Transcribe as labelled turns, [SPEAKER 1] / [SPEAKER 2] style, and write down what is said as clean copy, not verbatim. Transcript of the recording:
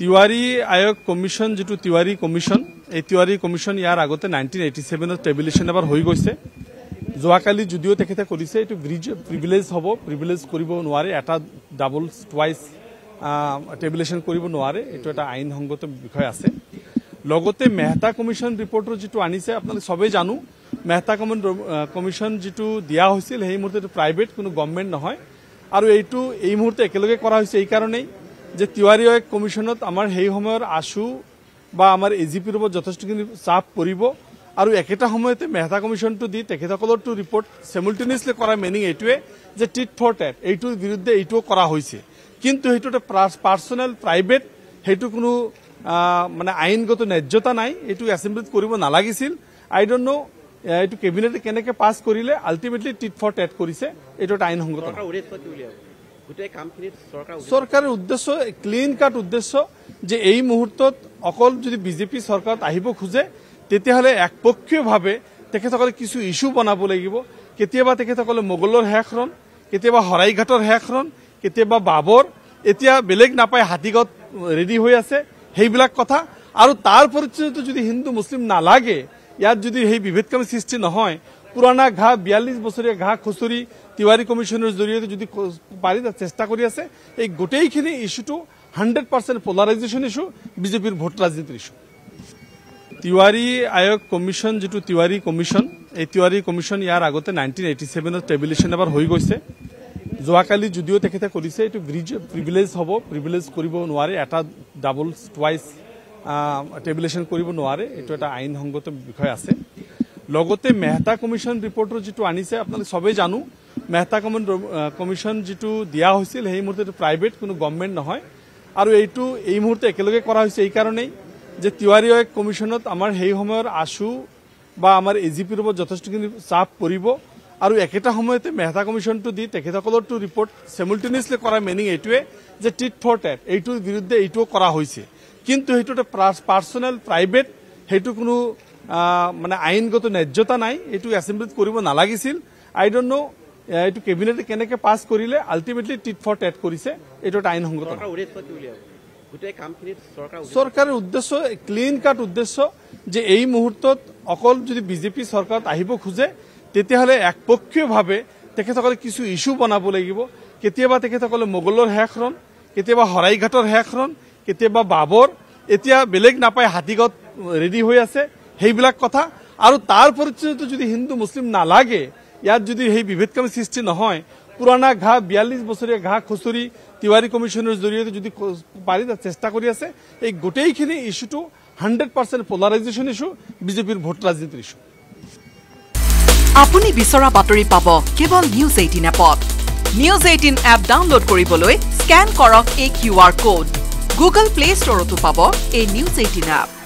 [SPEAKER 1] তিৱাৰী আয়োগ কমিশন যেটো তিৱাৰী কমিশন এই তিৱাৰী কমিশন ইয়াৰ আগতে 1987 টেবুলেশন এবাৰ হৈ গৈছে যোৱাকালি যদিও তেখেতে কৰিছে এটো প্ৰিভিলেজ হ'ব প্ৰিভিলেজ কৰিব নোৱাৰে এটা ডাবল টুৱাইস টেবুলেশন কৰিব নোৱাৰে এটো এটা আইনসংগত বিষয় আছে লগতে মেহতা কমিশন ৰিপৰ্টৰ যেটো আনিছে আপোনালোক সবে জানো মেহতা কমিশন যেটো দিয়া হৈছিল সেই মুহূৰ্তে প্ৰাইভেট কোনো গভৰ্ণমেন্ট নহয় আৰু এইটো এই মুহূৰ্তে একেলগে কৰা হৈছে এই কাৰণেই যে তিৱাৰী আয়োগ কমিশনত আমাৰ সেই সময়ৰ আশু বা আমাৰ এজিপিৰ ওপৰত যথেষ্টখিনি চাপ পৰিব আৰু একেটা সময়তে মেহতা কমিশনটো দি তেখেতসকলৰটো ৰিপৰ্ট সিমুলটেনিয়াছলি কৰা মিনিং এইটোৱে যে টিট ফৰ টেট এইটোৰ বিৰুদ্ধে এইটো কৰা হৈছে কিন্তু এইটোতে পাৰ্সোনাল প্ৰাইভেট হেতু কোনো মানে আইনগত ন্যায্যতা নাই এইটো এসেম্বলিত কৰিব নালাগিছিল আই ডোন্ট নো এইটো কেবিনেটে কেনেকে পাস কৰিলে আলটিমেটলি টিট ফৰ টেট কৰিছে এইটো আইনসংগত সরকারের উদ্দেশ্য ক্লিন কাট উদ্দেশ্য যে এই মুহূর্তত অকল যদি বিজেপি সরকার আহিব খুঁজে তেতিয়াহলে একপক্ষীয়ভাবে তেখেতসকলে কিছু ইস্যু বনাব লাগিব কেতিয়াবা তেখেতসকলে মোগলৰ হেখৰণ কেতিয়াবা হৰাইঘাটৰ হেখৰণ কেতিয়াবা বাবৰ এতিয়া বেলেগ নাপায় হাতীগত ৰেডি হৈ আছে সেইবিলাক কথা আৰু তাৰ পৰিচয়টো যদি হিন্দু মুসলিম নালাগে ইয়াত যদি সেই বিভেদকামী সৃষ্টি নহয় পুরানা ঘা 42 বছৰীয়া ঘা খুচুৰি তিৱাৰী কমিশনৰ জৰিয়তে যদি পাৰি চেষ্টা কৰি আছে এই গোটেইখিনি ইস্যুটো 100% পোলাৰাইজেশন ইস্যু বিজেপিৰ ভোট ৰাজনীতিৰ ইস্যু তিৱাৰী আয়োগ কমিশন যেটো তিৱাৰী কমিশন এই তিৱাৰী কমিশন ইয়াৰ আগতে 1987 টেবুলেশন এবাৰ হৈ গৈছে যোৱাকালি যদিও তেখেতে কৰিছে এটো প্ৰিভিলেজ হ'ব প্ৰিভিলেজ কৰিব নোৱাৰে এটা ডাবল টুৱাইস টেবুলেশন কৰিব নোৱাৰে এটো এটা আইনসংগত বিষয় আছে লগতে মেহতা কমিশন ৰিপৰ্টৰ যেটো আনিছে আপোনালোক সবে জানো মেহতা কমিশন যেটো দিয়া হৈছিল সেই মুহূৰ্তে প্ৰাইভেট কোনো গভৰ্ণমেন্ট নহয় আৰু এইটো এই মুহূৰ্তে একেলগে কৰা হৈছে এই কাৰণেই যে তিৱাৰী আয়োগ কমিশনত আমাৰ সেই সময়ৰ আশু বা আমাৰ এজিপিৰ ওপৰত যথেষ্টখিনি চাপ পৰিব আৰু একেটা সময়তে মেহতা কমিশনটো দি তেখেতসকলৰটো ৰিপৰ্ট সিমুলটেনিয়াছলি কৰা মিনিং এইটোৱে যে টিট ফৰ টেট এইটোৰ বিৰুদ্ধে এইটো কৰা হৈছে কিন্তু এইটোতে পাৰ্সোনাল প্ৰাইভেট হেতু কোনো মানে আইনগত ন্যায্যতা নাই এইটো এসেম্বলিত কৰিব নালাগিছিল আই ডোন্ট নো এইটো কেবিনেটে কেনেকে পাস কৰিলে আলটিমেটলি টিট ফৰ টেট কৰিছে এইটো আইনসংগত সরকারের উদ্দেশ্য ক্লিন কাট উদ্দেশ্য যে এই মুহূর্তত অকল যদি বিজেপি সরকার আহিব খুঁজে তেতিয়াহলে একপক্ষীয়ভাবে তেখেতসকলে কিছু ইস্যু বনাব লাগিব কেতিয়াবা তেখেতসকলে মোগলৰ হেখৰণ কেতিয়াবা হৰাইঘাটৰ হেখৰণ কেতিয়াবা বাবৰ এতিয়া বেলেগ নাপায় হাতীগত ৰেডি হৈ আছে সেইবিলাক কথা আৰু তাৰ পৰিচয়টো যদি হিন্দু মুসলিম নালাগে ইয়াত যদি সেই বিভেদকামী সৃষ্টি নহয় পুরানা ঘা 42 বছৰীয়া ঘা খুচুৰি তিৱাৰী কমিশনৰ জৰিয়তে যদি পাৰি চেষ্টা কৰি আছে এই গোটেইখিনি ইস্যুটো 100% পোলাৰাইজেশন ইস্যু বিজেপিৰ ভোট ৰাজনীতিৰ ইস্যু
[SPEAKER 2] আপুনি বিচৰা বাতৰি পাব কেৱল নিউজ 18 এপত নিউজ 18 এপ ডাউনলোড কৰিবলৈ স্ক্যান কৰক এই QR কোড গুগল প্লে ষ্টৰতো পাব এই নিউজ 18 এপ